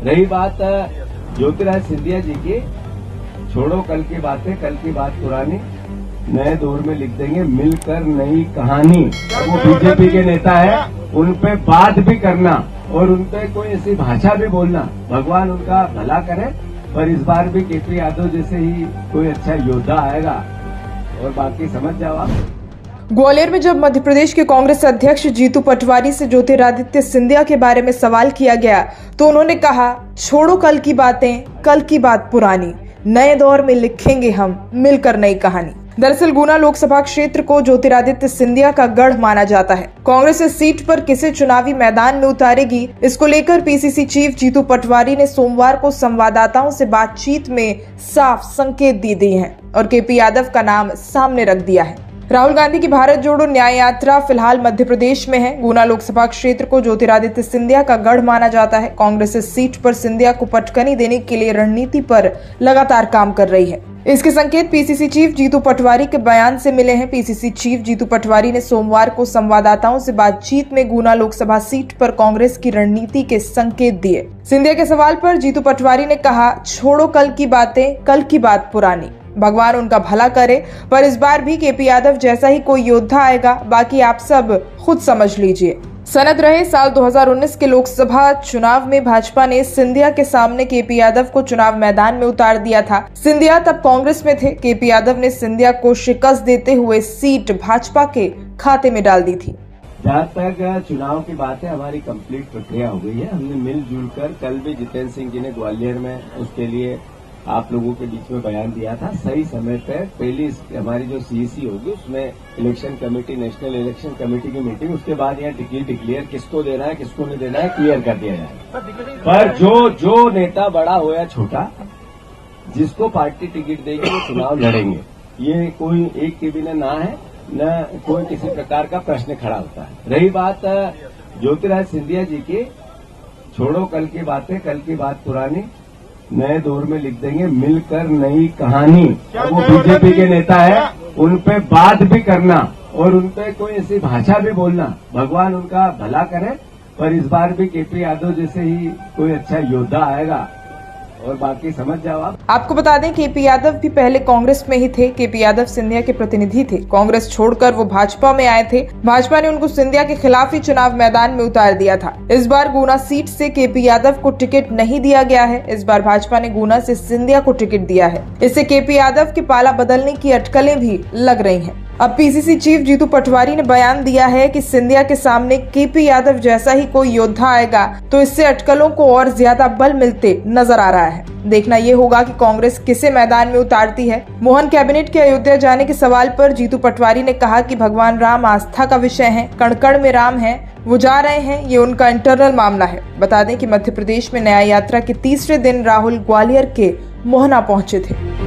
रही बात ज्योतिरादित्य सिंधिया जी की, छोड़ो कल की बातें, कल की बात पुरानी, नए दौर में लिख देंगे मिलकर नई कहानी। वो बीजेपी के नेता है, उन पे बात भी करना और उन पे कोई ऐसी भाषा भी बोलना, भगवान उनका भला करे। पर इस बार भी केपी यादव जैसे ही कोई अच्छा योद्धा आएगा, और बाकी समझ जाओ आप। ग्वालियर में जब मध्य प्रदेश के कांग्रेस अध्यक्ष जीतू पटवारी से ज्योतिरादित्य सिंधिया के बारे में सवाल किया गया तो उन्होंने कहा, छोड़ो कल की बातें, कल की बात पुरानी, नए दौर में लिखेंगे हम मिलकर नई कहानी। दरअसल गुना लोकसभा क्षेत्र को ज्योतिरादित्य सिंधिया का गढ़ माना जाता है। कांग्रेस इस सीट पर किसे चुनावी मैदान में उतारेगी, इसको लेकर पीसीसी चीफ जीतू पटवारी ने सोमवार को संवाददाताओं से बातचीत में साफ संकेत दे दिए हैं और केपी यादव का नाम सामने रख दिया है। राहुल गांधी की भारत जोड़ो न्याय यात्रा फिलहाल मध्य प्रदेश में है। गुना लोकसभा क्षेत्र को ज्योतिरादित्य सिंधिया का गढ़ माना जाता है। कांग्रेस इस सीट पर सिंधिया को पटकनी देने के लिए रणनीति पर लगातार काम कर रही है। इसके संकेत पीसीसी चीफ जीतू पटवारी के बयान से मिले हैं। पीसीसी चीफ जीतू पटवारी ने सोमवार को संवाददाताओं से बातचीत में गुना लोकसभा सीट पर कांग्रेस की रणनीति के संकेत दिए। सिंधिया के सवाल पर जीतू पटवारी ने कहा, छोड़ो कल की बातें, कल की बात पुरानी, भगवान उनका भला करे। पर इस बार भी केपी यादव जैसा ही कोई योद्धा आएगा, बाकी आप सब खुद समझ लीजिए। सनद रहे साल 2019 के लोकसभा चुनाव में भाजपा ने सिंधिया के सामने केपी यादव को चुनाव मैदान में उतार दिया था। सिंधिया तब कांग्रेस में थे। केपी यादव ने सिंधिया को शिकस्त देते हुए सीट भाजपा के खाते में डाल दी थी। जहाँ तक चुनाव की बात है, हमारी कंप्लीट प्रक्रिया हो गई है। हमने मिलजुल कर, कल भी जितेंद्र सिंह जी ने ग्वालियर में उसके लिए आप लोगों के बीच में बयान दिया था। सही समय पर पहली हमारी जो सीईसी होगी उसमें election committee, national election committee की मीटिंग, उसके बाद यहाँ टिकट डिक्लेयर किसको देना है किसको नहीं देना है क्लियर कर दिया जाए। पर जो नेता बड़ा हो या छोटा, जिसको पार्टी टिकट देगी वो चुनाव लड़ेंगे। ये कोई एक के बिना ना है, न कोई किसी प्रकार का प्रश्न खड़ा होता है। रही बात ज्योतिरादित्य सिंधिया जी की, छोड़ो कल की बातें, कल की बात पुरानी, नए दौर में लिख देंगे मिलकर नई कहानी। वो बीजेपी के नेता है, उन पे बात भी करना और उन पे कोई ऐसी भाषा भी बोलना, भगवान उनका भला करे। पर इस बार भी केपी यादव जैसे ही कोई अच्छा योद्धा आएगा, और बाकी समझ जाओ आप। आपको बता दें केपी यादव भी पहले कांग्रेस में ही थे। केपी यादव सिंधिया के प्रतिनिधि थे। कांग्रेस छोड़कर वो भाजपा में आए थे। भाजपा ने उनको सिंधिया के खिलाफ ही चुनाव मैदान में उतार दिया था। इस बार गुना सीट से केपी यादव को टिकट नहीं दिया गया है। इस बार भाजपा ने गुना से सिंधिया को टिकट दिया है। इससे केपी यादव के पाला बदलने की अटकलें भी लग रही हैं। अब पीसीसी चीफ जीतू पटवारी ने बयान दिया है कि सिंधिया के सामने केपी यादव जैसा ही कोई योद्धा आएगा तो इससे अटकलों को और ज्यादा बल मिलते नजर आ रहा है। देखना ये होगा कि कांग्रेस किसे मैदान में उतारती है। मोहन कैबिनेट के अयोध्या जाने के सवाल पर जीतू पटवारी ने कहा कि भगवान राम आस्था का विषय है, कण कण में राम है, वो जा रहे हैं, ये उनका इंटरनल मामला है। बता दें कि मध्य प्रदेश में न्याय यात्रा के तीसरे दिन राहुल ग्वालियर के मोहना पहुंचे थे।